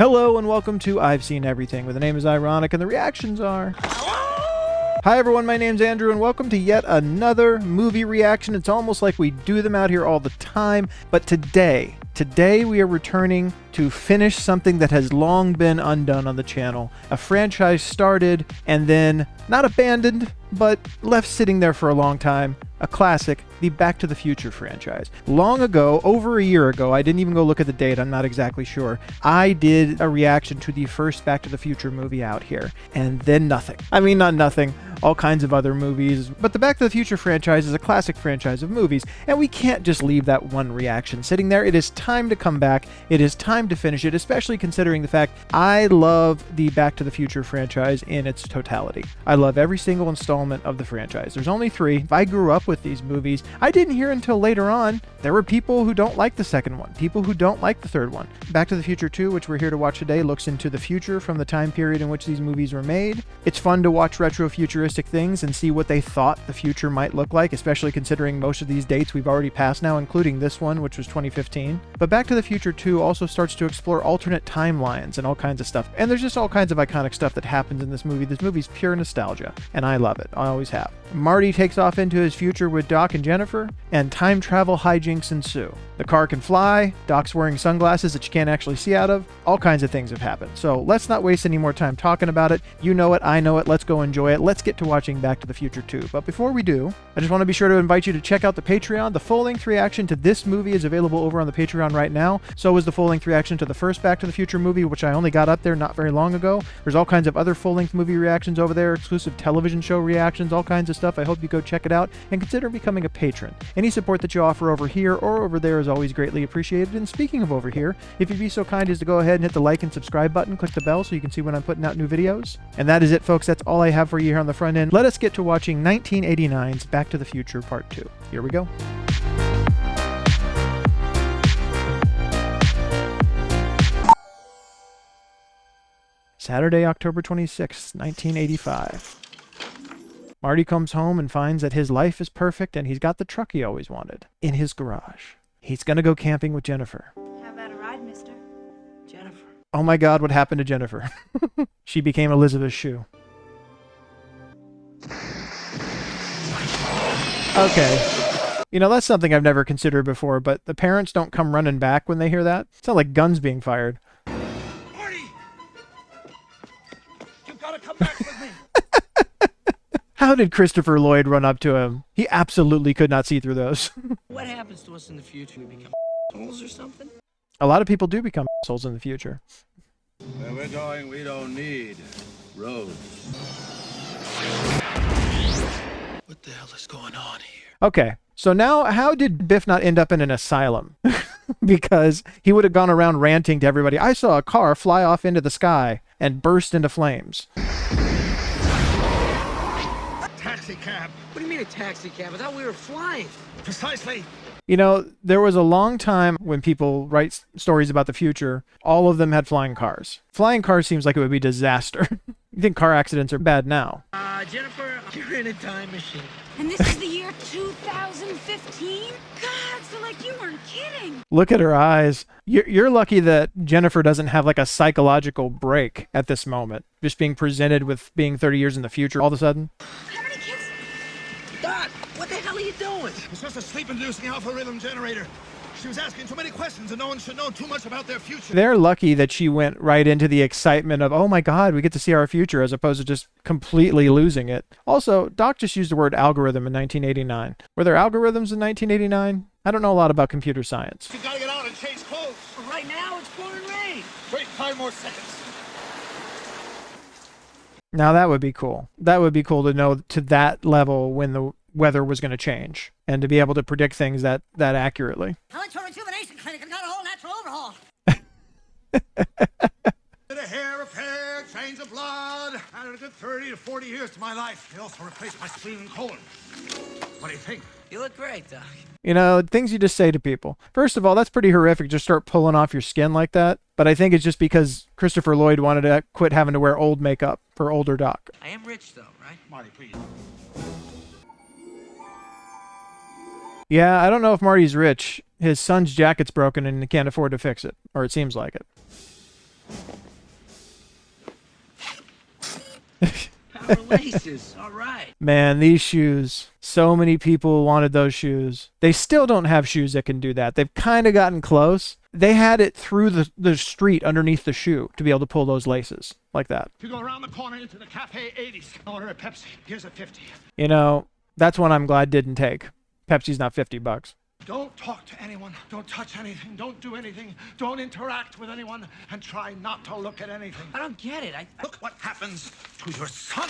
Hello and welcome to I've Seen Everything, where the name is ironic and the reactions are... Hi everyone, my name's Andrew and welcome to yet another movie reaction. It's almost like we do them out here all the time, but today we are returning to finish something that has long been undone on the channel. A franchise started and then not abandoned, but left sitting there for a long time. A classic, the Back to the Future franchise. Long ago, over a year ago, I didn't even go look at the date, I'm not exactly sure, I did a reaction to the first Back to the Future movie out here, and then nothing. I mean, not nothing, all kinds of other movies, but the Back to the Future franchise is a classic franchise of movies, and we can't just leave that one reaction sitting there. It is time to come back, it is time to finish it, especially considering the fact I love the Back to the Future franchise in its totality. I love every single installment of the franchise. There's only 3. If I grew up with these movies, I didn't hear until later on there were people who don't like the second one, people who don't like the third one. Back to the Future 2, which we're here to watch today, looks into the future from the time period in which these movies were made. It's fun to watch retro-futuristic things and see what they thought the future might look like, especially considering most of these dates we've already passed now, including this one, which was 2015. But Back to the Future 2 also starts to explore alternate timelines and all kinds of stuff. And there's just all kinds of iconic stuff that happens in this movie. This movie's pure nostalgia, and I love it. I always have. Marty takes off into his future with Doc and Jennifer, and time travel hijinks ensue. The car can fly, Doc's wearing sunglasses that you can't actually see out of, all kinds of things have happened. So let's not waste any more time talking about it. You know it, I know it, let's go enjoy it. Let's get to watching Back to the Future 2. But before we do, I just want to be sure to invite you to check out the Patreon. The full-length reaction to this movie is available over on the Patreon right now. So is the full-length reaction to the first Back to the Future movie, which I only got up there not very long ago. There's all kinds of other full-length movie reactions over there, exclusive television show reactions, all kinds of stuff. I hope you go check it out and consider becoming a patron. Any support that you offer over here or over there is always greatly appreciated. And speaking of over here, if you'd be so kind as to go ahead and hit the like and subscribe button, click the bell so you can see when I'm putting out new videos. And that is it, folks. That's all I have for you here on the front end. Let us get to watching 1989's Back to the Future Part 2. Here we go. Saturday, October 26th, 1985. Marty comes home and finds that his life is perfect and he's got the truck he always wanted in his garage. He's gonna go camping with Jennifer. How about a ride, mister? Jennifer. Oh my God, what happened to Jennifer? She became Elisabeth Shue. Okay. You know, that's something I've never considered before, but the parents don't come running back when they hear that. It sounds like guns being fired. Marty! You gotta come back with me! How did Christopher Lloyd run up to him? He absolutely could not see through those. What happens to us in the future? We become assholes or something? A lot of people do become assholes in the future. Where we're going, we don't need roads. What the hell is going on here? Okay, so now how did Biff not end up in an asylum? Because he would have gone around ranting to everybody, I saw a car fly off into the sky and burst into flames. Taxi cab. What do you mean a taxi cab? I thought we were flying. Precisely. You know, there was a long time when people write stories about the future, all of them had flying cars. Flying cars seems like it would be disaster. You think car accidents are bad now? Jennifer, you're in a time machine. And this is the year 2015? God, so like you weren't kidding. Look at her eyes. You're lucky that Jennifer doesn't have like a psychological break at this moment. Just being presented with being 30 years in the future all of a sudden. How many kids? Dot, what the hell are you doing? It's just a sleep-inducing alpha rhythm generator. She was asking too many questions and no one should know too much about their future. They're lucky that she went right into the excitement of, oh my God, we get to see our future, as opposed to just completely losing it. Also, Doc just used the word algorithm in 1989. Were there algorithms in 1989? I don't know a lot about computer science. You gotta get out and change clothes. Well, right now, it's pouring rain. Wait 5 more seconds. Now that would be cool. That would be cool to know to that level when the weather was going to change and to be able to predict things that accurately. I went to a rejuvenation clinic and got a whole natural overhaul. Did a hair repair, change of blood. Added a good 30 to 40 years to my life. They also replaced my spleen and colon. What do you think? You look great, Doc. You know, things you just say to people. First of all, that's pretty horrific. Just start pulling off your skin like that. But I think it's just because Christopher Lloyd wanted to quit having to wear old makeup for older Doc. I am rich, though, right? Marty, please. Yeah, I don't know if Marty's rich. His son's jacket's broken and he can't afford to fix it. Or it seems like it. Power laces. All right. Man, these shoes. So many people wanted those shoes. They still don't have shoes that can do that. They've kind of gotten close. They had it through the street underneath the shoe to be able to pull those laces like that. If you go around the corner into the Cafe 80s, order a Pepsi. Here's a 50. You know, that's one I'm glad didn't take. Pepsi's not $50. Don't talk to anyone. Don't touch anything. Don't do anything. Don't interact with anyone. And try not to look at anything. I don't get it. Look what happens to your son.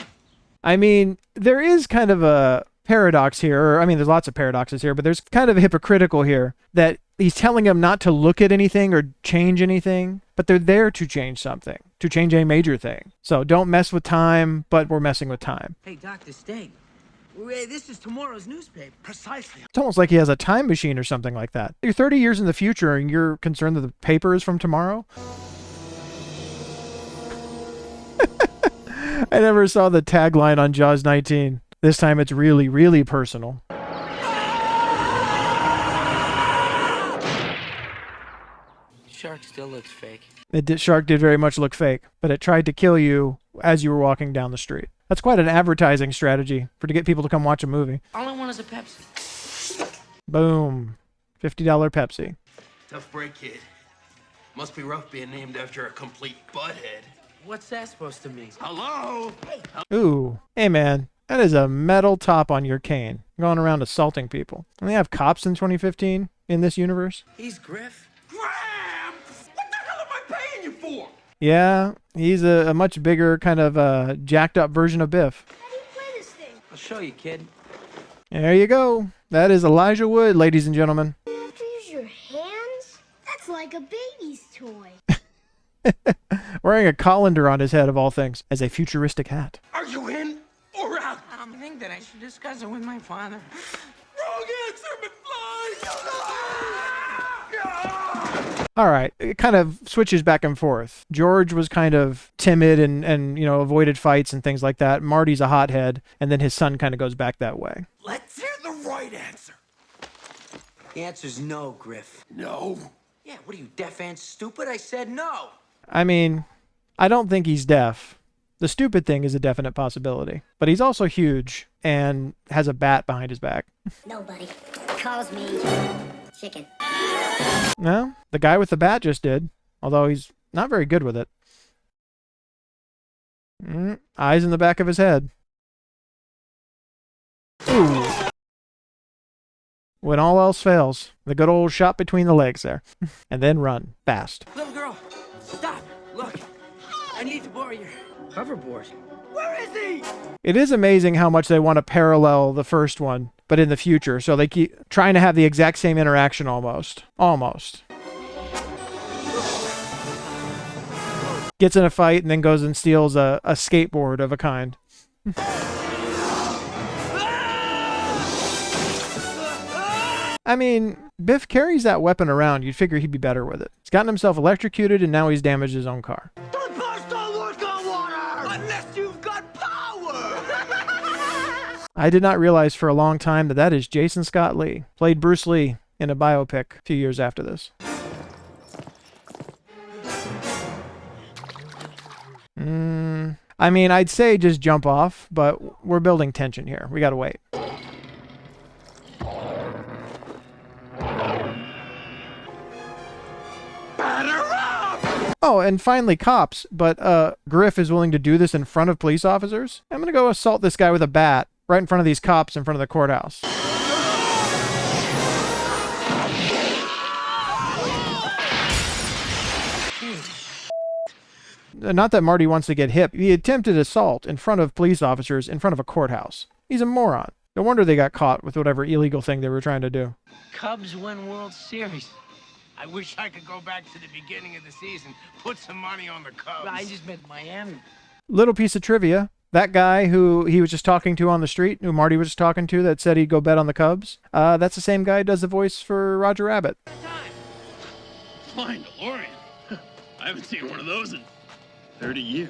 I mean, there is kind of a paradox here. I mean, there's lots of paradoxes here, but there's kind of a hypocritical here that he's telling him not to look at anything or change anything, but they're there to change something, to change a major thing. So don't mess with time, but we're messing with time. Hey, Dr. Stain. This is tomorrow's newspaper. Precisely. It's almost like he has a time machine or something like that. You're 30 years in the future and you're concerned that the paper is from tomorrow? I never saw the tagline on Jaws 19. This time it's really, really personal. Shark still looks fake. Shark did very much look fake, but it tried to kill you as you were walking down the street. That's quite an advertising strategy to get people to come watch a movie. All I want is a Pepsi. Boom. $50 Pepsi. Tough break, kid. Must be rough being named after a complete butthead. What's that supposed to mean? Hello? Ooh. Hey, man. That is a metal top on your cane. Going around assaulting people. And they have cops in 2015 in this universe. He's Griff. Gramps! What the hell am I paying you for? Yeah, he's a much bigger kind of jacked up version of Biff. How do you play this thing? I'll show you, kid. There you go. That is Elijah Wood, ladies and gentlemen. You have to use your hands? That's like a baby's toy. Wearing a colander on his head of all things as a futuristic hat. Are you in or out? I think that I should discuss it with my father. Wrong answer, McFly! All right, it kind of switches back and forth. George was kind of timid and you know, avoided fights and things like that. Marty's a hothead, and then his son kind of goes back that way. Let's hear the right answer. The answer's no, Griff. No. Yeah, what are you, deaf and stupid? I said no. I mean, I don't think he's deaf. The stupid thing is a definite possibility. But he's also huge and has a bat behind his back. Nobody calls me chicken. No, the guy with the bat just did, although he's not very good with it. Eyes in the back of his head. Ooh. When all else fails, the good old shot between the legs there. And then run, fast. Little girl, stop. Look, I need to borrow your hoverboard. Where is he? It is amazing how much they want to parallel the first one, but in the future. So they keep trying to have the exact same interaction almost. Almost. Gets in a fight and then goes and steals a skateboard of a kind. I mean, Biff carries that weapon around. You'd figure he'd be better with it. He's gotten himself electrocuted and now he's damaged his own car. Don't burst all work on water! Unless you've got power! I did not realize for a long time that that is Jason Scott Lee. Played Bruce Lee in a biopic a few years after this. I mean, I'd say just jump off, but we're building tension here. We gotta wait. Oh, and finally cops, but Griff is willing to do this in front of police officers. I'm gonna go assault this guy with a bat right in front of these cops in front of the courthouse. Not that Marty wants to get hit. He attempted assault in front of police officers in front of a courthouse. He's a moron. No wonder they got caught with whatever illegal thing they were trying to do. Cubs win World Series. I wish I could go back to the beginning of the season, put some money on the Cubs. I just meant Miami. Little piece of trivia. That guy who he was just talking to on the street, who Marty was just talking to, that said he'd go bet on the Cubs, that's the same guy who does the voice for Roger Rabbit. Flying DeLorean? I haven't seen one of those in 30 years.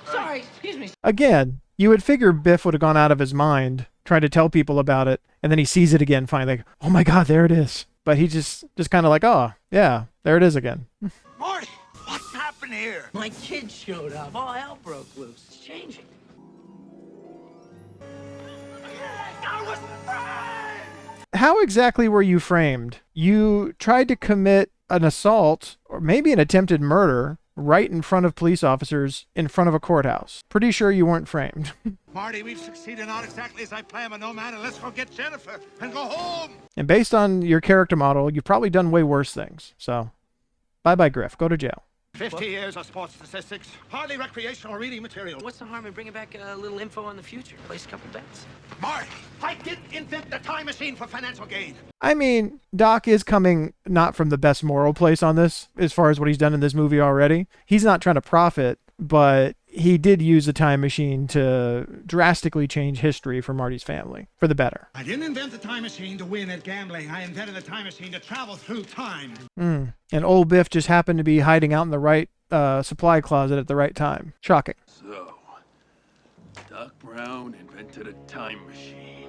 Sorry, excuse me. Again, you would figure Biff would have gone out of his mind trying to tell people about it, and then he sees it again finally, like, oh my God, there it is. But he just kind of like, oh, yeah, there it is again. Marty, what's happening? happened here? My kid showed up. All hell broke loose. It's changing. I was framed! How exactly were you framed? You tried to commit an assault, or maybe an attempted murder, right in front of police officers in front of a courthouse. Pretty sure you weren't framed. Marty, we've succeeded not exactly as I planned, but no matter. Let's go get Jennifer and go home. And based on your character model, you've probably done way worse things. So, bye-bye, Griff. Go to jail. 50 years of sports statistics, hardly recreational reading material. What's the harm in bringing back a little info on the future? Place a couple bets. Marty, I didn't invent the time machine for financial gain. I mean, Doc is coming not from the best moral place on this, as far as what he's done in this movie already. He's not trying to profit, but he did use a time machine to drastically change history for Marty's family, for the better. I didn't invent the time machine to win at gambling. I invented the time machine to travel through time. And old Biff just happened to be hiding out in the right supply closet at the right time. Shocking. So, Doc Brown invented a time machine.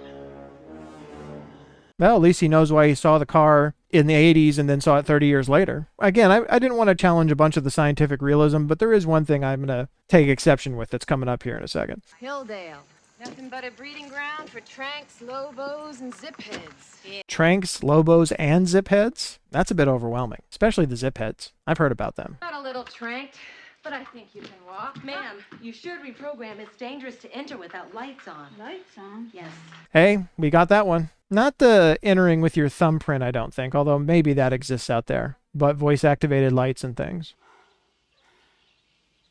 Well, at least he knows why he saw the car in the 80s and then saw it 30 years later. Again, I didn't want to challenge a bunch of the scientific realism, but there is one thing I'm going to take exception with that's coming up here in a second. Hilldale. Nothing but a breeding ground for tranks, lobos, and zip heads. Yeah. Tranks, lobos, and zip heads? That's a bit overwhelming, especially the zip heads. I've heard about them. Not a little tranked, but I think you can walk. Ma'am, you should reprogram. It's dangerous to enter without lights on. Lights on? Yes. Hey, we got that one. Not the entering with your thumbprint, I don't think, although maybe that exists out there, but voice-activated lights and things.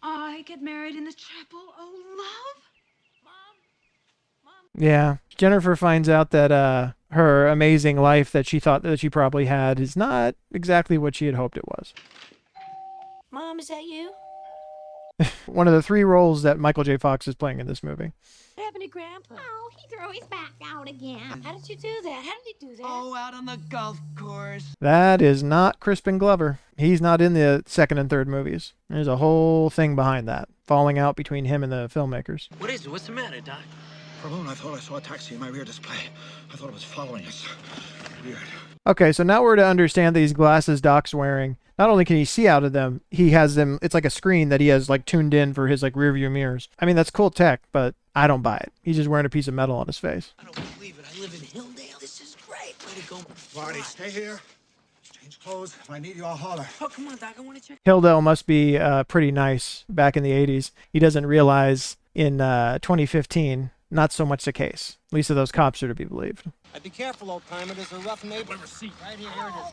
I get married in the chapel. Oh, love. Yeah, Jennifer finds out that her amazing life that she thought that she probably had is not exactly what she had hoped it was. Mom, is that you? One of the 3 roles that Michael J. Fox is playing in this movie. What happened to Grandpa? Oh, he threw his back out again. How did you do that? How did he do that? Oh, out on the golf course. That is not Crispin Glover. He's not in the second and third movies. There's a whole thing behind that, falling out between him and the filmmakers. What is it? What's the matter, Doc? For a moment, I thought I saw a taxi in my rear display. I thought it was following us. Weird. Okay, so now we're to understand these glasses Doc's wearing. Not only can he see out of them, he has them, it's like a screen that he has like tuned in for his like rear view mirrors. I mean, that's cool tech, but I don't buy it. He's just wearing a piece of metal on his face. I don't believe it. I live in Hilldale. This is great. Way to go. Marty, stay here. Change clothes. If I need you, I'll holler. Oh, come on, Doc. I want to check. Hilldale must be pretty nice back in the 80s. He doesn't realize in 2015, not so much the case. At least of those cops are to be believed. Be careful, old timer. There's a rough neighbor. Receipt. Right here. Here it is.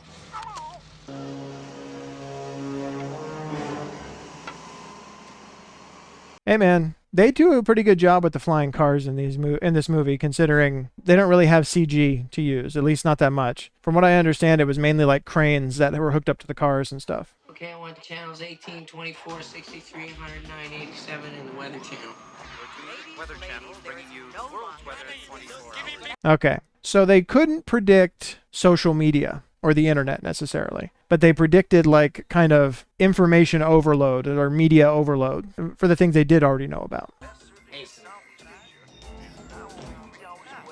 Hey man, they do a pretty good job with the flying cars in this movie, considering they don't really have CG to use, at least not that much. From what I understand, it was mainly like cranes that were hooked up to the cars and stuff. Okay, I want the channels 18, 24, 63, 109, 87, and the weather channel. Weather channel bringing you world's weather in 24 hours. Okay, so they couldn't predict social media or the internet necessarily, but they predicted like kind of information overload or media overload for the things they did already know about. Hey,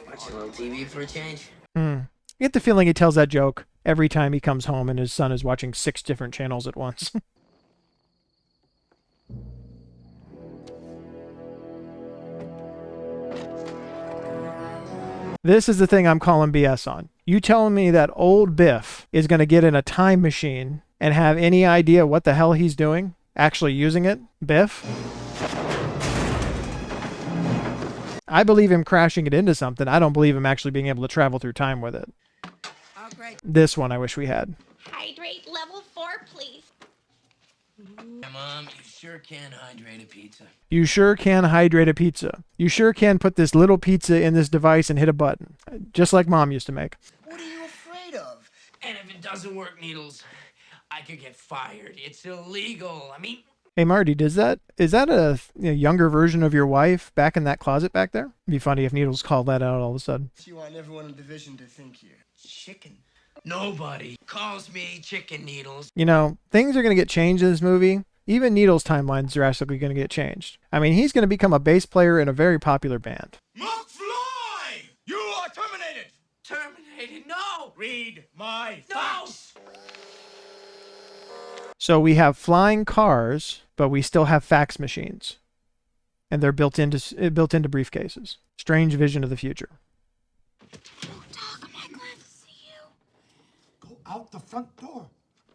watch a little TV for a change? You get the feeling he tells that joke every time he comes home and his son is watching 6 different channels at once. This is the thing I'm calling BS on. You telling me that old Biff is going to get in a time machine and have any idea what the hell he's doing? Actually using it? Biff? I believe him crashing it into something. I don't believe him actually being able to travel through time with it. Oh, great. This one I wish we had. Hydrate level 4, please. Mom, you sure can hydrate a pizza. You sure can hydrate a pizza. You sure can put this little pizza in this device and hit a button. Just like Mom used to make. What are you afraid of? And if it doesn't work, Needles, I could get fired. It's illegal. I mean... Hey Marty, is that a younger version of your wife back in that closet back there? It'd be funny if Needles called that out all of a sudden. You want everyone in division to think you're Chicken. Nobody calls me Chicken, Needles. You know, things are going to get changed in this movie. Even Needles' timeline's drastically going to get changed. I mean, he's going to become a bass player in a very popular band. McFly! You are terminated! Terminated? No! Read my No! facts! So we have flying cars, but we still have fax machines. And they're built into briefcases. Strange vision of the future. Oh, Doc, am I glad to see you? Go out the front door.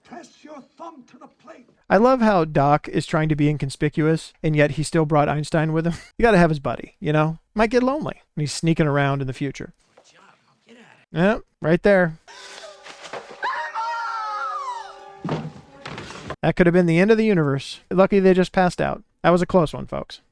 Press your thumb to the plate. I love how Doc is trying to be inconspicuous, and yet he still brought Einstein with him. You gotta have his buddy, you know? Might get lonely when he's sneaking around in the future. Good job. Now get at it. Yep, right there. That could have been the end of the universe. Lucky they just passed out. That was a close one, folks.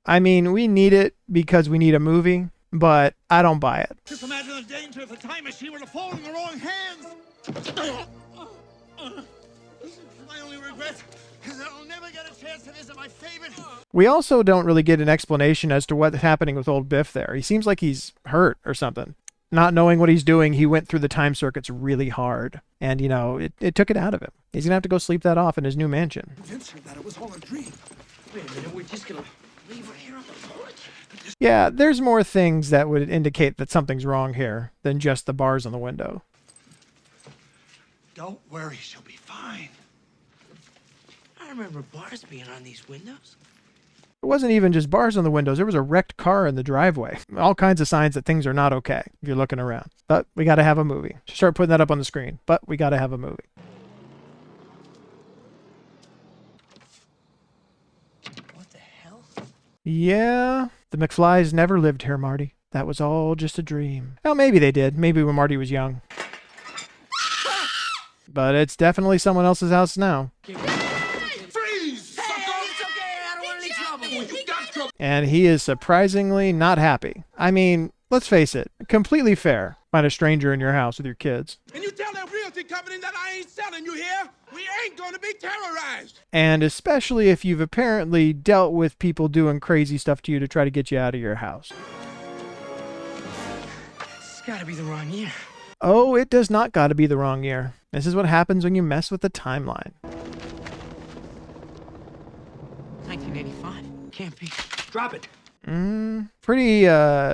I mean, we need it because we need a movie, but I don't buy it. Just imagine the danger if the time machine were to fall in the wrong hands. My only regret is that I'll never get a chance to visit my favorite. We also don't really get an explanation as to what's happening with old Biff there. He seems like he's hurt or something. Not knowing what he's doing, he went through the time circuits really hard. And, you know, it took it out of him. He's going to have to go sleep that off in his new mansion. Convince her that it was all a dream. Wait a minute, we're just gonna leave her here on the porch? Yeah, there's more things that would indicate that something's wrong here than just the bars on the window. Don't worry, she'll be fine. I remember bars being on these windows. It wasn't even just bars on the windows. There was a wrecked car in the driveway. All kinds of signs that things are not okay if you're looking around. But we got to have a movie. Start putting that up on the screen. But we got to have a movie. What the hell? Yeah, the McFlys never lived here, Marty. That was all just a dream. Well, maybe they did. Maybe when Marty was young. But it's definitely someone else's house now. And he is surprisingly not happy. I mean, let's face it, completely fair. Find a stranger in your house with your kids. And you tell that realty company that I ain't selling, you hear? We ain't gonna be terrorized. And especially if you've apparently dealt with people doing crazy stuff to you to try to get you out of your house. It's gotta be the wrong year. Oh, it does not gotta be the wrong year. This is what happens when you mess with the timeline. 1985. Can't be. Drop it. Pretty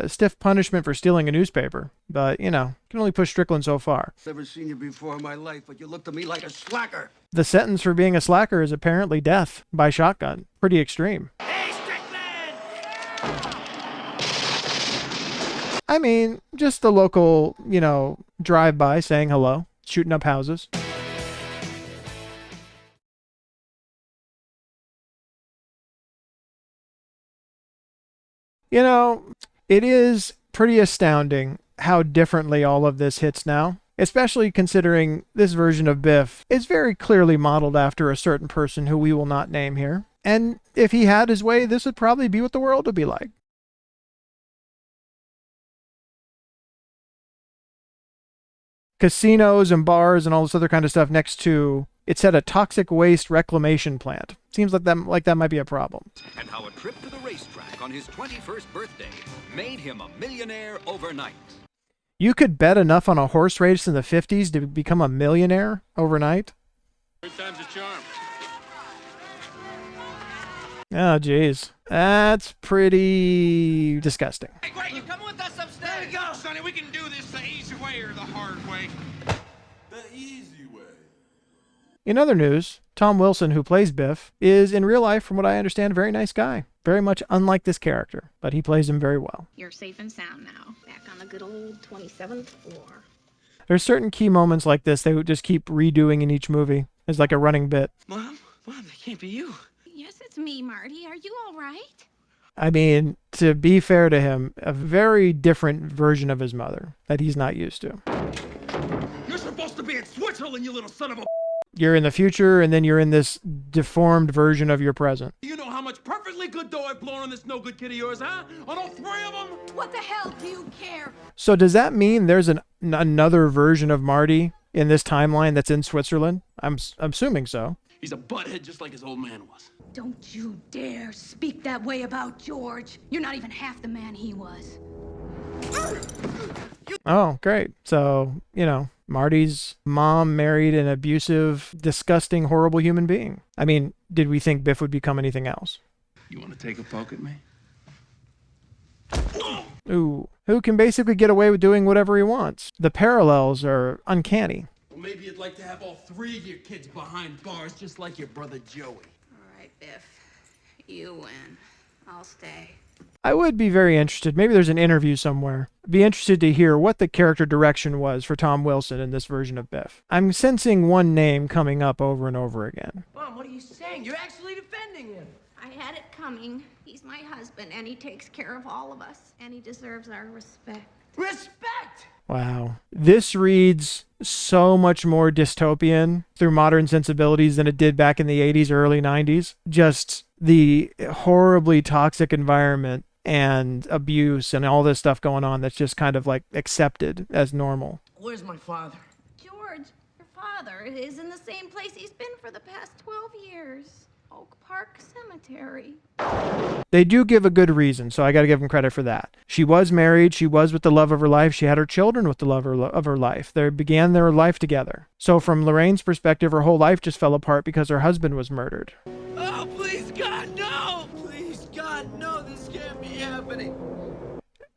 stiff punishment for stealing a newspaper. But, you know, can only push Strickland so far. Never seen you before in my life, but you look to me like a slacker. The sentence for being a slacker is apparently death by shotgun. Pretty extreme. Hey, Strickland! I mean, just the local, you know, drive-by saying hello, shooting up houses. You know, it is pretty astounding how differently all of this hits now, especially considering this version of Biff is very clearly modeled after a certain person who we will not name here. And if he had his way, this would probably be what the world would be like. Casinos and bars and all this other kind of stuff next to, it said, a toxic waste reclamation plant. Seems like that might be a problem. And how a trip to the racetrack on his 21st birthday made him a millionaire overnight. You could bet enough on a horse race in the 50s to become a millionaire overnight? Third time's a charm. Oh, geez. That's pretty disgusting. Hey, Greg, you coming with us upstairs? There you go, Sonny. We can do this the easy way or the hard way. The easy way. In other news, Tom Wilson, who plays Biff, is in real life, from what I understand, a very nice guy. Very much unlike this character, but he plays him very well. You're safe and sound now. Back on the good old 27th floor. There's certain key moments like this they would just keep redoing in each movie. It's like a running bit. Mom, that can't be you. Yes, it's me, Marty. Are you all right? I mean, to be fair to him, a very different version of his mother that he's not used to. You're supposed to be in Switzerland, you little son of a... You're in the future, and then you're in this deformed version of your present. You know how much perfectly good dough I've blown on this no good kid of yours, huh? On all three of them? What the hell do you care? So does that mean there's another version of Marty in this timeline that's in Switzerland? I'm assuming so. He's a butthead just like his old man was. Don't you dare speak that way about George. You're not even half the man he was. Oh, great. So, you know, Marty's mom married an abusive, disgusting, horrible human being. I mean, did we think Biff would become anything else? You want to take a poke at me? Ooh. who can basically get away with doing whatever he wants. The parallels are uncanny. Well, maybe you'd like to have all three of your kids behind bars, just like your brother Joey. All right, Biff. You win. I'll stay. I would be very interested. Maybe there's an interview somewhere. Be interested to hear what the character direction was for Tom Wilson in this version of Biff. I'm sensing one name coming up over and over again. Mom, what are you saying? You're actually defending him. I had it coming. He's my husband, and he takes care of all of us, and he deserves our respect. Respect! Wow. This reads so much more dystopian through modern sensibilities than it did back in the 80s or early 90s. Just the horribly toxic environment and abuse and all this stuff going on that's just kind of like accepted as normal. Where's my father? George, your father, is in the same place he's been for the past 12 years. Oak Park Cemetery. They do give a good reason, so I got to give them credit for that. She was married. She was with the love of her life. She had her children with the love of her life. They began their life together. So from Lorraine's perspective, her whole life just fell apart because her husband was murdered. Oh, please, God, no! Please, God, no, this can't be happening.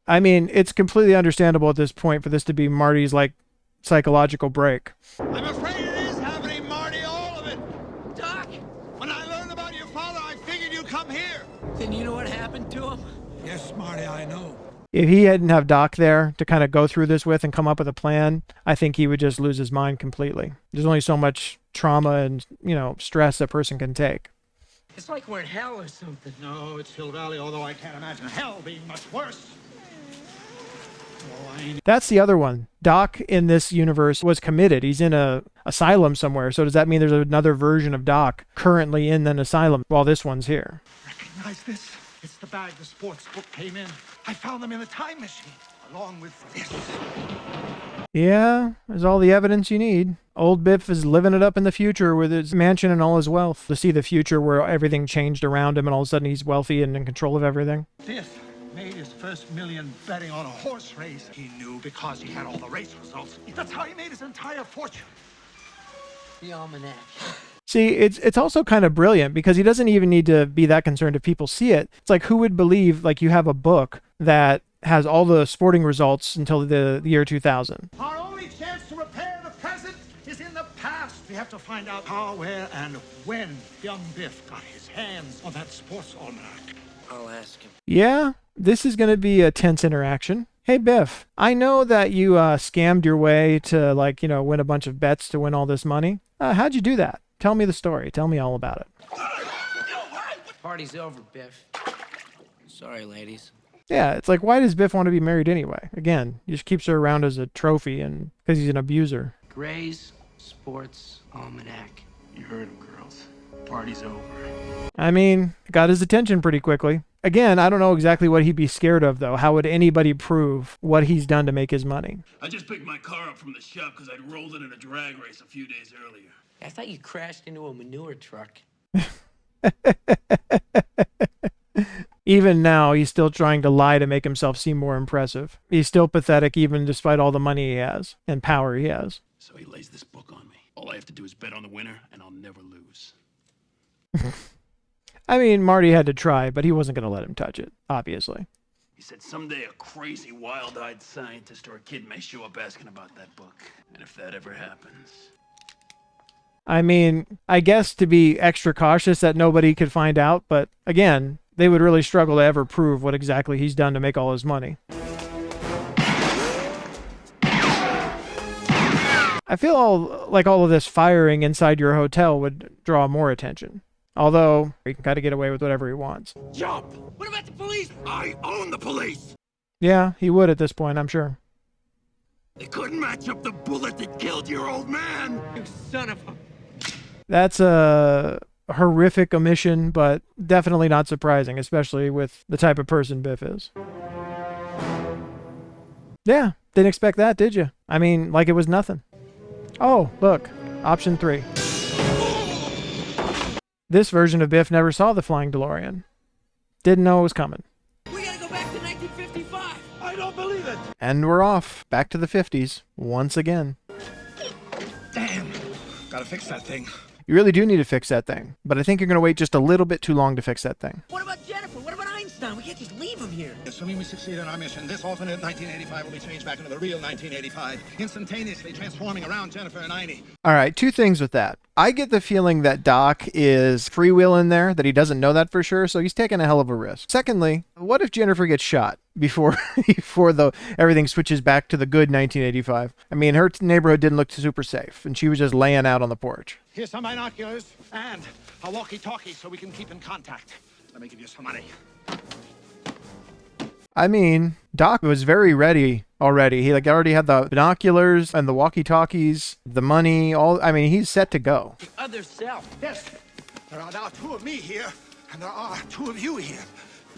I mean, it's completely understandable at this point for this to be Marty's, like, psychological break. I'm afraid it is happening, Marty, all of it. Doc! When I learned about your father, I figured you'd come here. Then you know what happened to him? Yes, Marty, I know. If he hadn't have Doc there to kind of go through this with and come up with a plan, I think he would just lose his mind completely. There's only so much trauma and, stress a person can take. It's like we're in hell or something. No, it's Hill Valley, although I can't imagine hell being much worse. That's the other one. Doc in this universe was committed. He's in a asylum somewhere. So does that mean there's another version of Doc currently in an asylum while this one's here? Recognize this? It's the bag the sports book came in. I found them in the time machine, along with this. Yeah, there's all the evidence you need. Old Biff is living it up in the future with his mansion and all his wealth. To see the future where everything changed around him and all of a sudden he's wealthy and in control of everything. Biff made his first million betting on a horse race. He knew because he had all the race results. That's how he made his entire fortune. The almanac. See, it's also kind of brilliant because he doesn't even need to be that concerned if people see it. It's like, who would believe, like, you have a book that has all the sporting results until the year 2000? Our only chance to repair the present is in the past. We have to find out how, where, and when young Biff got his hands on that sports almanac. I'll ask him. Yeah, this is going to be a tense interaction. Hey, Biff, I know that you scammed your way to, win a bunch of bets to win all this money. How'd you do that? Tell me the story. Tell me all about it. Party's over, Biff. Sorry, ladies. Yeah, it's like, why does Biff want to be married anyway? Again, he just keeps her around as a trophy and because he's an abuser. Gray's Sports Almanac. You heard him, girls. Party's over. I mean, got his attention pretty quickly. Again, I don't know exactly what he'd be scared of, though. How would anybody prove what he's done to make his money? I just picked my car up from the shop because I'd rolled it in a drag race a few days earlier. I thought you crashed into a manure truck. Even now, he's still trying to lie to make himself seem more impressive. He's still pathetic even despite all the money he has and power he has. So he lays this book on me. All I have to do is bet on the winner, and I'll never lose. I mean, Marty had to try, but he wasn't going to let him touch it, obviously. He said someday a crazy, wild-eyed scientist or a kid may show up asking about that book. And if that ever happens... I mean, I guess to be extra cautious that nobody could find out, but again, they would really struggle to ever prove what exactly he's done to make all his money. I feel all of this firing inside your hotel would draw more attention. Although, he can kind of get away with whatever he wants. Jump! What about the police? I own the police! Yeah, he would at this point, I'm sure. They couldn't match up the bullet that killed your old man! You son of a... That's a horrific omission, but definitely not surprising, especially with the type of person Biff is. Yeah, didn't expect that, did you? I mean, like it was nothing. Oh, look, option 3. This version of Biff never saw the flying DeLorean. Didn't know it was coming. We gotta go back to 1955! I don't believe it! And we're off, back to the 50s, once again. Damn, gotta fix that thing. You really do need to fix that thing, but I think you're going to wait just a little bit too long to fix that thing. What about Jennifer? What about Einstein? Now, we can't just leave him here. Assuming we succeed in our mission, this alternate 1985 will be changed back into the real 1985, instantaneously transforming around Jennifer and Einie. All right, two things with that. I get the feeling that Doc is freewheeling there, that he doesn't know that for sure, so he's taking a hell of a risk. Secondly, what if Jennifer gets shot before everything switches back to the good 1985? I mean, her neighborhood didn't look super safe, and she was just laying out on the porch. Here's some binoculars and a walkie-talkie so we can keep in contact. Let me give you some money. I mean, Doc was very ready already. He already had the binoculars and the walkie-talkies, the money, all. I mean, he's set to go. The other self. Yes, there are now 2 of me here, and there are 2 of you here.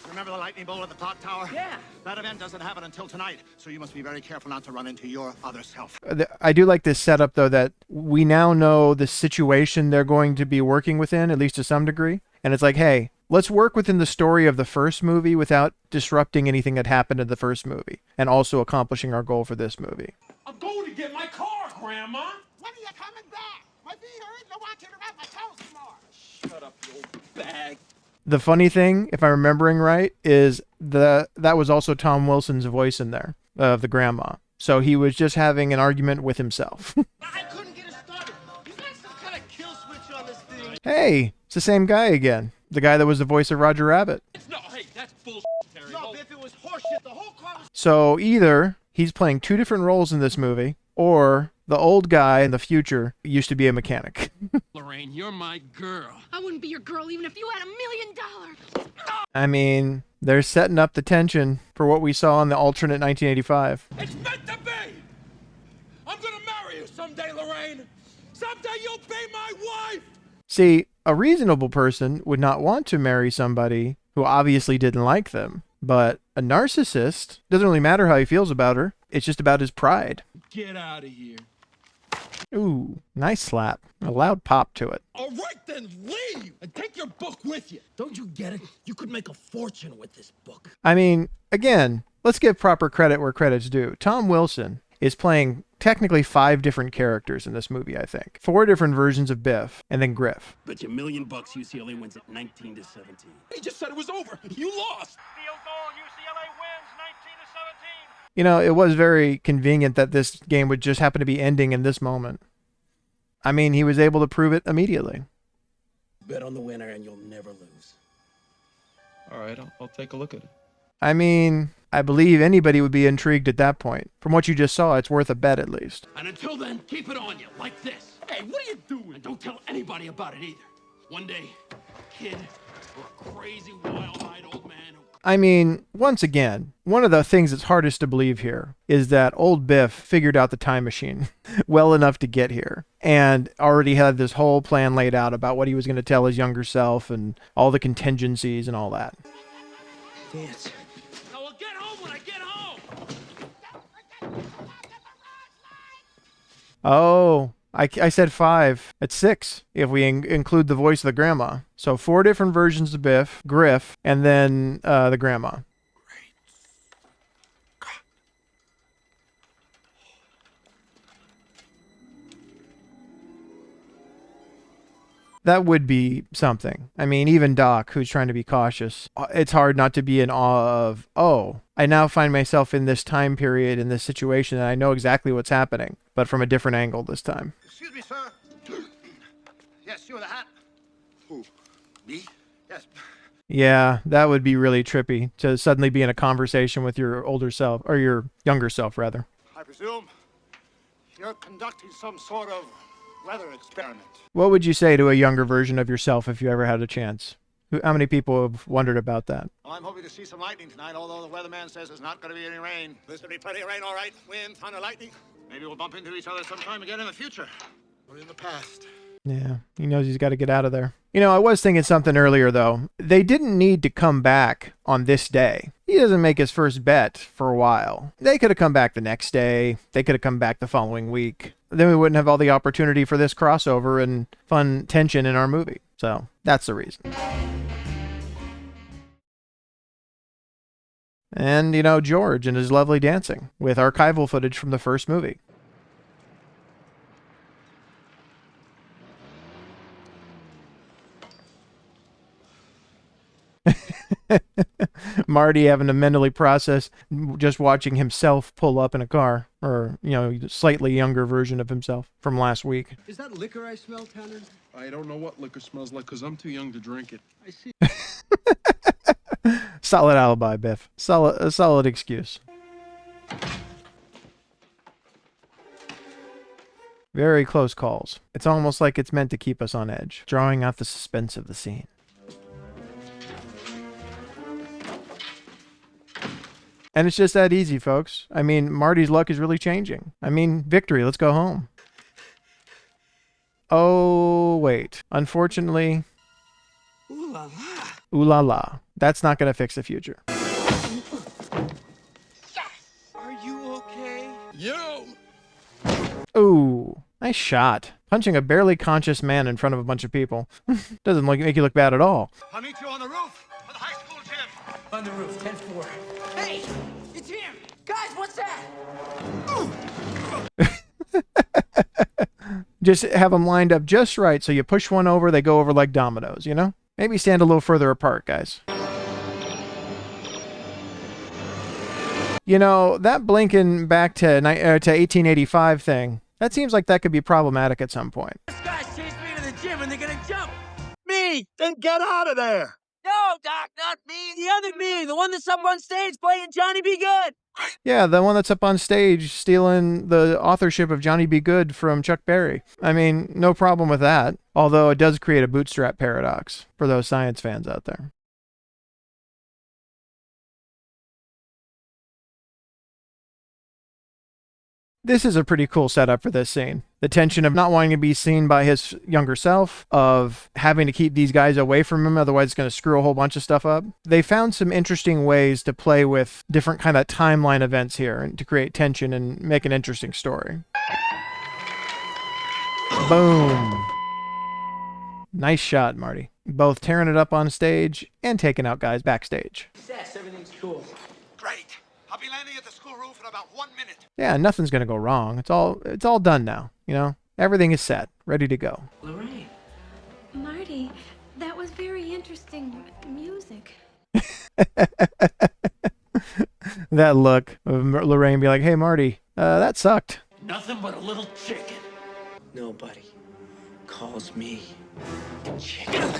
Remember the lightning bolt at the clock tower? Yeah. That event doesn't happen until tonight, so you must be very careful not to run into your other self. I do like this setup, though, that we now know the situation they're going to be working within, at least to some degree. And it's like, hey, let's work within the story of the first movie without disrupting anything that happened in the first movie, and also accomplishing our goal for this movie. I'm going to get my car, Grandma. When are you coming back? My feet hurt, and I want you to wrap my toes some more. Shut up, you old bag. The funny thing, if I'm remembering right, is that was also Tom Wilson's voice in there, of the grandma. So he was just having an argument with himself. I couldn't get it started. You got some kind of kill switch on this thing. Hey, it's the same guy again. The guy that was the voice of Roger Rabbit. No, hey, that's bullshit, Terry. No, if it was horseshit, the whole car was... So either he's playing 2 different roles in this movie, or the old guy in the future used to be a mechanic. Lorraine, you're my girl. I wouldn't be your girl even if you had $1 million. I mean, they're setting up the tension for what we saw in the alternate 1985. It's meant to be! I'm gonna marry you someday, Lorraine! Someday you'll be my wife! See, a reasonable person would not want to marry somebody who obviously didn't like them. But a narcissist, doesn't really matter how he feels about her. It's just about his pride. Get out of here. Ooh, nice slap. A loud pop to it. All right, then leave and take your book with you. Don't you get it? You could make a fortune with this book. I mean, again, let's give proper credit where credit's due. Tom Wilson is playing technically 5 different characters in this movie, I think. 4 different versions of Biff, and then Griff. Bet you $1 million UCLA wins at 19-17. He just said it was over. You lost. Field goal, UCLA wins 19-17. You know, it was very convenient that this game would just happen to be ending in this moment. I mean, he was able to prove it immediately. Bet on the winner and you'll never lose. All right, I'll take a look at it. I mean, I believe anybody would be intrigued at that point. From what you just saw, it's worth a bet at least. And until then, keep it on you, like this. Hey, what are you doing? And don't tell anybody about it either. One day, kid, or a crazy, wild-eyed old man who... I mean, once again, one of the things that's hardest to believe here is that old Biff figured out the time machine well enough to get here and already had this whole plan laid out about what he was going to tell his younger self and all the contingencies and all that. Dance. Now I'll get home when I get home. Oh, I said 5. It's 6 if we include the voice of the grandma. So 4 different versions of Biff, Griff, and then the grandma. That would be something. I mean, even Doc, who's trying to be cautious, it's hard not to be in awe of, oh, I now find myself in this time period, in this situation, and I know exactly what's happening, but from a different angle this time. Excuse me, sir. Yes, you with a hat. Who? Me? Yes. Yeah, that would be really trippy to suddenly be in a conversation with your older self, or your younger self, rather. I presume you're conducting some sort of weather experiment. What would you say to a younger version of yourself if you ever had a chance? How many people have wondered about that? Well, I'm hoping to see some lightning tonight, although the weatherman says there's not going to be any rain. There's going to be plenty of rain, all right. Wind, thunder, lightning. Maybe we'll bump into each other sometime again in the future. Or in the past. Yeah, he knows he's got to get out of there. You know, I was thinking something earlier, though. They didn't need to come back on this day. He doesn't make his first bet for a while. They could have come back the next day. They could have come back the following week. Then we wouldn't have all the opportunity for this crossover and fun tension in our movie. So that's the reason. And, you know, George and his lovely dancing with archival footage from the first movie. Marty having to mentally process just watching himself pull up in a car, or, you know, slightly younger version of himself from last week. Is that liquor I smell, Tanner? I don't know what liquor smells like because I'm too young to drink it. I see. Solid alibi, Biff. A solid excuse. Very close calls. It's almost like it's meant to keep us on edge, drawing out the suspense of the scene. And it's just that easy, folks. I mean, Marty's luck is really changing. I mean, victory, let's go home. Oh, wait. Unfortunately... Ooh la la. Ooh la la. That's not going to fix the future. Are you okay? Yo! Ooh, nice shot. Punching a barely conscious man in front of a bunch of people. Doesn't make you look bad at all. I'll meet you on the roof of the high school gym. On the roof, 10-4. Hey! It's him! Guys, what's that? Just have them lined up just right so you push one over, they go over like dominoes, you know? Maybe stand a little further apart, guys. You know, that blinking back to 1885 thing, that seems like that could be problematic at some point. This guy's chased me to the gym and they're gonna jump! Me! Then get out of there! No, Doc, not me! The other me! The one that's up on stage playing Johnny Be Good! Yeah, the one that's up on stage stealing the authorship of Johnny Be Good from Chuck Berry. I mean, no problem with that. Although it does create a bootstrap paradox for those science fans out there. This is a pretty cool setup for this scene. The tension of not wanting to be seen by his younger self, of having to keep these guys away from him, otherwise it's going to screw a whole bunch of stuff up. They found some interesting ways to play with different kind of timeline events here and to create tension and make an interesting story. Boom. Nice shot, Marty. Both tearing it up on stage and taking out guys backstage. Yes, everything's cool. Great. I'll be landing at the school roof in about 1 minute. Yeah, nothing's going to go wrong. It's all done now, you know? Everything is set, ready to go. Lorraine. Marty, that was very interesting music. That look of Lorraine be like, hey, Marty, that sucked. Nothing but a little chicken. Nobody calls me chicken.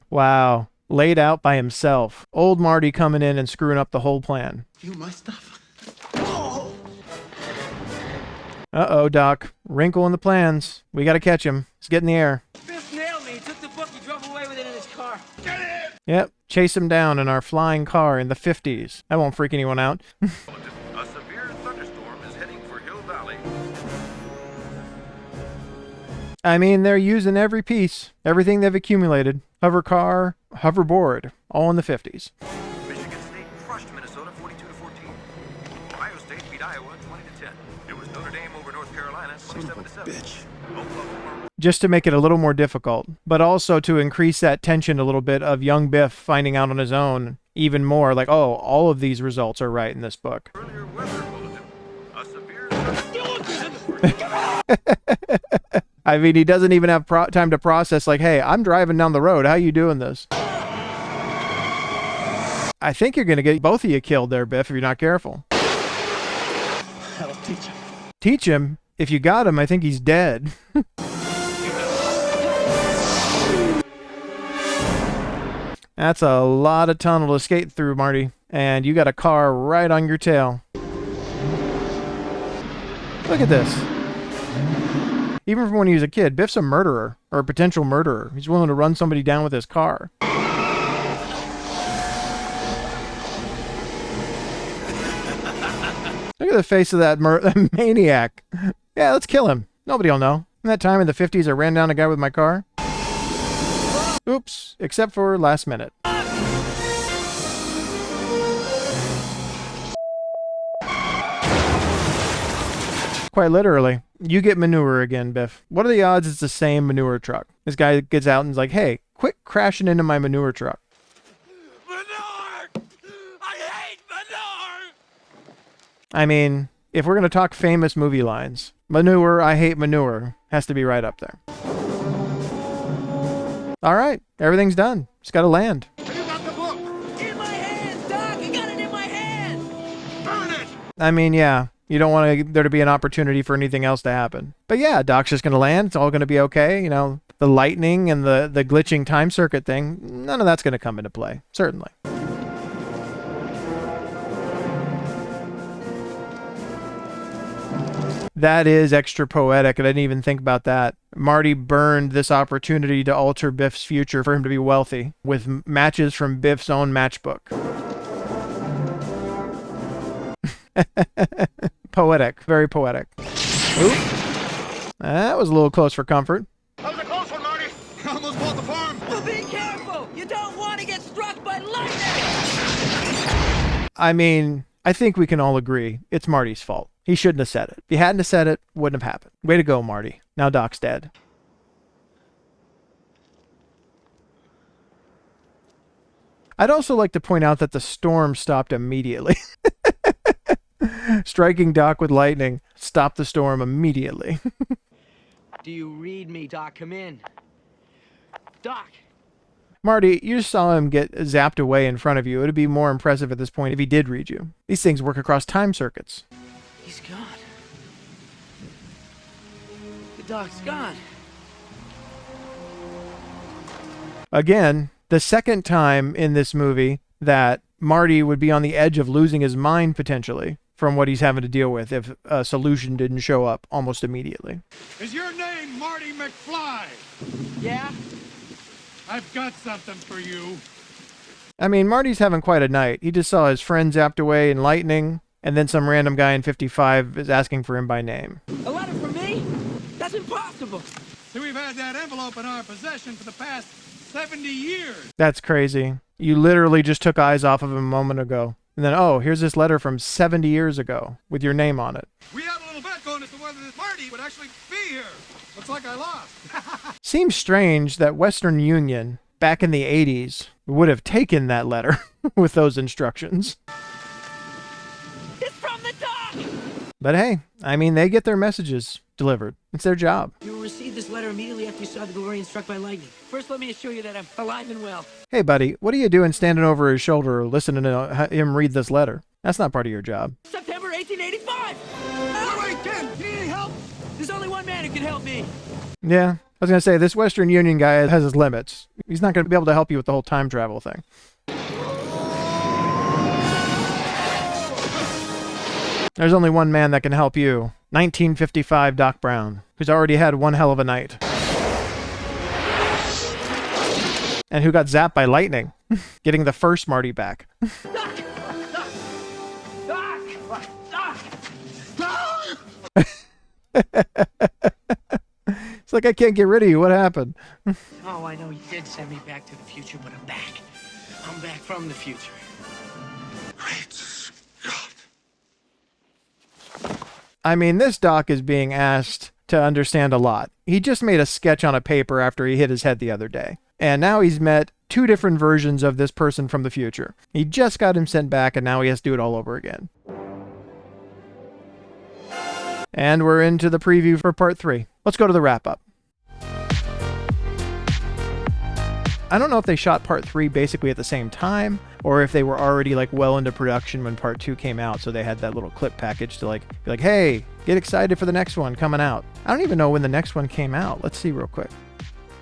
Wow. Laid out by himself. Old Marty coming in and screwing up the whole plan. You my stuff. Uh-oh, Doc. Wrinkle in the plans. We got to catch him. Let's get in the air. Biff nailed me. He took the book. He drove away with it in his car. Get in! Yep. Chase him down in our flying car in the 50s. That won't freak anyone out. A severe thunderstorm is heading for Hill Valley. I mean, they're using every piece. Everything they've accumulated. Hover car, hoverboard. All in the 50s. Michigan State crushed Minnesota 42-14. Ohio State beat Iowa 20-10. It was Notre Dame over North Carolina 27-7. Bitch. Just to make it a little more difficult, but also to increase that tension a little bit of young Biff finding out on his own even more, like, oh, all of these results are right in this book. Earlier weather bulletin. A severe thunderstorm. I mean, he doesn't even have time to process, like, hey, I'm driving down the road. How you doing this? I think you're going to get both of you killed there, Biff, if you're not careful. I'll teach him. Teach him? If you got him, I think he's dead. That's a lot of tunnel to skate through, Marty. And you got a car right on your tail. Look at this. Even from when he was a kid, Biff's a murderer, or a potential murderer. He's willing to run somebody down with his car. Look at the face of that maniac. Yeah, let's kill him. Nobody will know. In that time in the 50s, I ran down a guy with my car. Oops, except for last minute. Quite literally. You get manure again, Biff. What are the odds it's the same manure truck? This guy gets out and is like, hey, quit crashing into my manure truck. Manure! I hate manure! I mean, if we're going to talk famous movie lines, manure, I hate manure, has to be right up there. All right, everything's done. Just got to land. I mean, yeah, you don't want there to be an opportunity for anything else to happen. But yeah, Doc's just going to land. It's all going to be okay. You know, the lightning and the glitching time circuit thing, none of that's going to come into play, certainly. That is extra poetic. I didn't even think about that. Marty burned this opportunity to alter Biff's future for him to be wealthy with matches from Biff's own matchbook. Poetic. Very poetic. Oop. That was a little close for comfort. That was a close one, Marty. I almost bought the farm. Well, be careful. You don't want to get struck by lightning. I mean, I think we can all agree it's Marty's fault. He shouldn't have said it. If he hadn't have said it, wouldn't have happened. Way to go, Marty. Now Doc's dead. I'd also like to point out that the storm stopped immediately. Striking Doc with lightning stopped the storm immediately. Do you read me, Doc? Come in. Doc. Marty, you just saw him get zapped away in front of you. It would be more impressive at this point if he did read you. These things work across time circuits. He's gone. The Doc's gone. Again, the second time in this movie that Marty would be on the edge of losing his mind potentially from what he's having to deal with if a solution didn't show up almost immediately. Is your name Marty McFly? Yeah? I've got something for you. I mean, Marty's having quite a night. He just saw his friend zapped away in lightning, and then some random guy in 55 is asking for him by name. A letter from me? That's impossible. So we've had that envelope in our possession for the past 70 years. That's crazy. You literally just took eyes off of him a moment ago. And then, oh, here's this letter from 70 years ago with your name on it. We had a little bet going as to whether this Marty would actually be here. Looks like I lost. Seems strange that Western Union, back in the 80s, would have taken that letter with those instructions. It's from the Doc! But hey, I mean, they get their messages delivered. It's their job. You will receive this letter immediately after you saw the DeLorean struck by lightning. First, let me assure you that I'm alive and well. Hey, buddy, what are you doing standing over his shoulder listening to him read this letter? That's not part of your job. September 1885! Wait, Ken, you need any help? There's only one man who can help me. Yeah, I was going to say, this Western Union guy has his limits. He's not going to be able to help you with the whole time travel thing. There's only one man that can help you. 1955 Doc Brown, who's already had one hell of a night. And who got zapped by lightning, getting the first Marty back. Doc! Doc! Doc! It's like, I can't get rid of you. What happened? Oh, I know you did send me back to the future, but I'm back. I'm back from the future. Great Scott. I mean, this Doc is being asked to understand a lot. He just made a sketch on a paper after he hit his head the other day. And now he's met two different versions of this person from the future. He just got him sent back, and now he has to do it all over again. And we're into the preview for part 3. Let's go to the wrap-up. I don't know if they shot part 3 basically at the same time, or if they were already like well into production when part 2 came out, so they had that little clip package to like be like, hey, get excited for the next one coming out. I don't even know when the next one came out. Let's see real quick.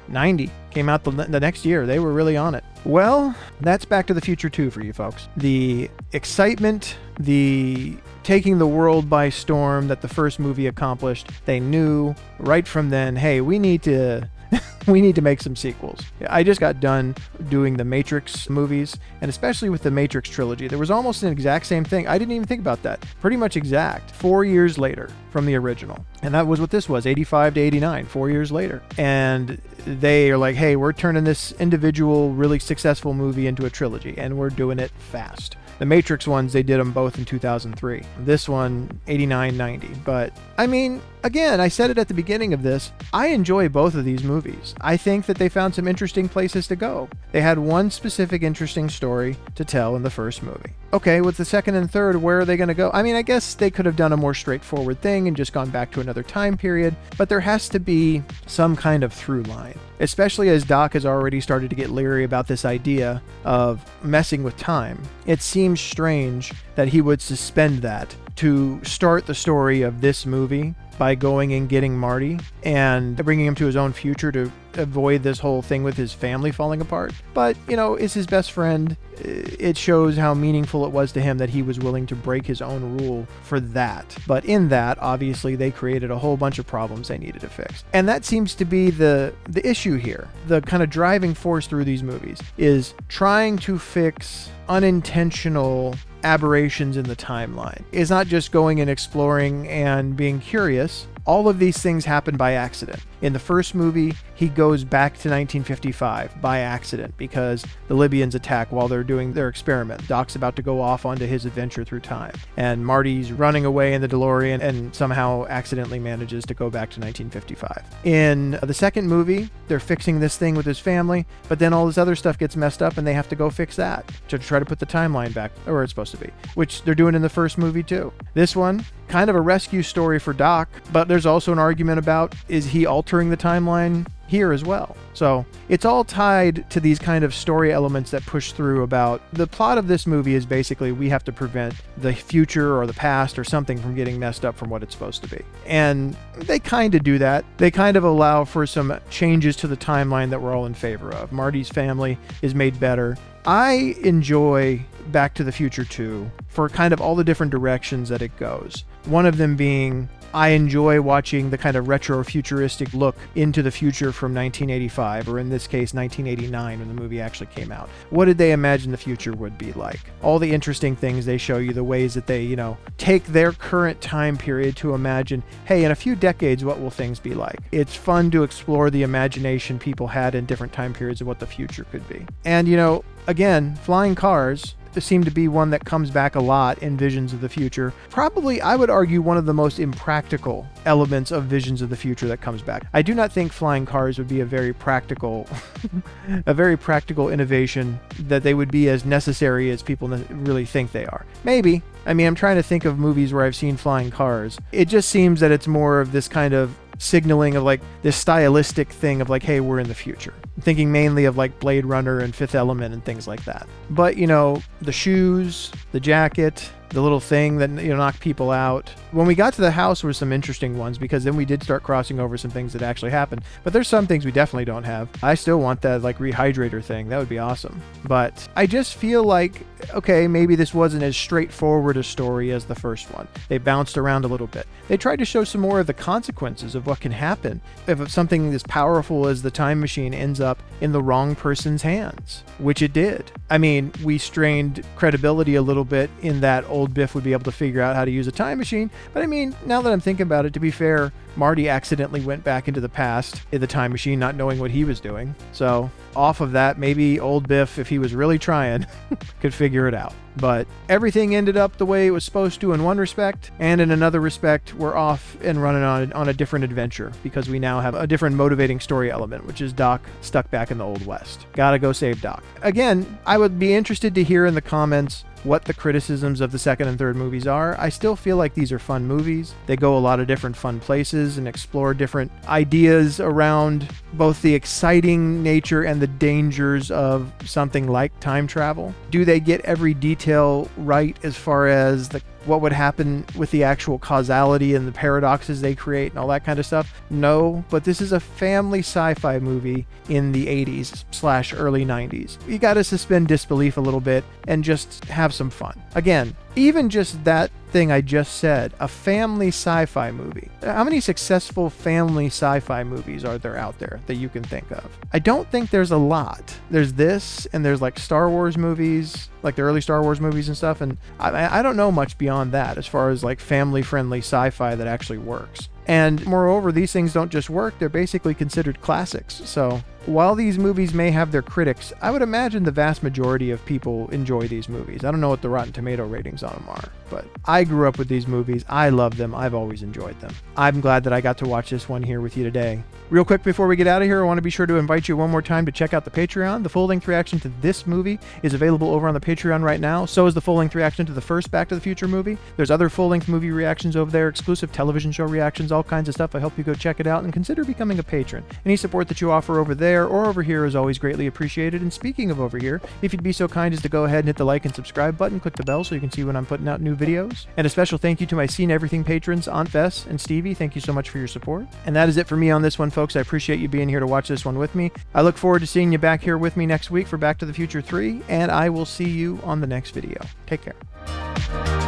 90 came out the next year. They were really on it. Well, that's Back to the Future 2 for you folks. The excitement, the taking the world by storm that the first movie accomplished, they knew right from then, hey, we need to make some sequels. I just got done doing the Matrix movies, and especially with the Matrix trilogy, there was almost an exact same thing. I didn't even think about that. Pretty much exact. 4 years later from the original. And that was what this was, 85 to 89, 4 years later. And they are like, hey, we're turning this individual, really successful movie into a trilogy, and we're doing it fast. The Matrix ones, they did them both in 2003. This one, 89, 90. But, I mean, again, I said it at the beginning of this, I enjoy both of these movies. I think that they found some interesting places to go. They had one specific interesting story to tell in the first movie. Okay, with the second and third, where are they going to go? I mean, I guess they could have done a more straightforward thing and just gone back to another time period, but there has to be some kind of through line. especially as Doc has already started to get leery about this idea of messing with time. It seems strange that he would suspend that to start the story of this movie by going and getting Marty and bringing him to his own future to avoid this whole thing with his family falling apart. But, it's his best friend. It shows how meaningful it was to him that he was willing to break his own rule for that. But in that, obviously, they created a whole bunch of problems they needed to fix. And that seems to be the issue here. The kind of driving force through these movies is trying to fix unintentional aberrations in the timeline. It's not just going and exploring and being curious. All of these things happen by accident. In the first movie, he goes back to 1955 by accident because the Libyans attack while they're doing their experiment. Doc's about to go off onto his adventure through time, and Marty's running away in the DeLorean and somehow accidentally manages to go back to 1955. In the second movie, they're fixing this thing with his family, but then all this other stuff gets messed up and they have to go fix that to try to put the timeline back where it's supposed to be, which they're doing in the first movie too. This one, kind of a rescue story for Doc, but there's also an argument about, is he altering the timeline here as well? So it's all tied to these kind of story elements that push through about the plot of this movie is basically we have to prevent the future or the past or something from getting messed up from what it's supposed to be. And they kind of do that. They kind of allow for some changes to the timeline that we're all in favor of. Marty's family is made better. I enjoy Back to the Future 2 for kind of all the different directions that it goes. One of them being, I enjoy watching the kind of retro futuristic look into the future from 1985, or in this case 1989 when the movie actually came out. What did they imagine the future would be like? All the interesting things they show you, the ways that they, take their current time period to imagine, hey, in a few decades, what will things be like? It's fun to explore the imagination people had in different time periods of what the future could be. And, again, flying cars seem to be one that comes back a lot in Visions of the Future. Probably, I would argue, one of the most impractical elements of Visions of the Future that comes back. I do not think flying cars would be a very practical innovation, that they would be as necessary as people really think they are. Maybe. I'm trying to think of movies where I've seen flying cars. It just seems that it's more of this kind of signaling of like this stylistic thing of like, hey, we're in the future. I'm thinking mainly of like Blade Runner and Fifth Element and things like that. But the shoes, the jacket, the little thing that knocked people out. When we got to the house were some interesting ones, because then we did start crossing over some things that actually happened. But there's some things we definitely don't have. I still want that like rehydrator thing. That would be awesome. But I just feel like, okay, maybe this wasn't as straightforward a story as the first one. They bounced around a little bit. They tried to show some more of the consequences of what can happen if something as powerful as the time machine ends up in the wrong person's hands, which it did. We strained credibility a little bit in that old Biff would be able to figure out how to use a time machine. But now that I'm thinking about it, to be fair, Marty accidentally went back into the past in the time machine, not knowing what he was doing. So off of that, maybe old Biff, if he was really trying, could figure it out. But everything ended up the way it was supposed to in one respect, and in another respect, we're off and running on a different adventure, because we now have a different motivating story element, which is Doc stuck back in the Old West. Gotta go save Doc. Again, I would be interested to hear in the comments what the criticisms of the second and third movies are. I still feel like these are fun movies. They go a lot of different fun places and explore different ideas around both the exciting nature and the dangers of something like time travel. Do they get every detail right as far as what would happen with the actual causality and the paradoxes they create and all that kind of stuff? No, but this is a family sci-fi movie in the 80s/early 90s. You got to suspend disbelief a little bit and just have some fun. Again, even just that thing I just said, a family sci-fi movie. How many successful family sci-fi movies are there out there that you can think of? I don't think there's a lot. There's this, and there's like Star Wars movies, like the early Star Wars movies and stuff, and I don't know much beyond that as far as like family-friendly sci-fi that actually works. And moreover, these things don't just work, they're basically considered classics. So while these movies may have their critics, I would imagine the vast majority of people enjoy these movies. I don't know what the Rotten Tomato ratings on them are, but I grew up with these movies. I love them. I've always enjoyed them. I'm glad that I got to watch this one here with you today. Real quick before we get out of here, I want to be sure to invite you one more time to check out the Patreon. The full-length reaction to this movie is available over on the Patreon right now. So is the full-length reaction to the first Back to the Future movie. There's other full-length movie reactions over there, exclusive television show reactions, all kinds of stuff. I hope you go check it out and consider becoming a patron. Any support that you offer over there or over here is always greatly appreciated. And speaking of over here, if you'd be so kind as to go ahead and hit the like and subscribe button, click the bell so you can see when I'm putting out new videos. And a special thank you to my Seen Everything patrons, Aunt Vess and Stevie. Thank you so much for your support. And that is it for me on this one, folks. I appreciate you being here to watch this one with me. I look forward to seeing you back here with me next week for Back to the Future 3, and I will see you on the next video. Take care.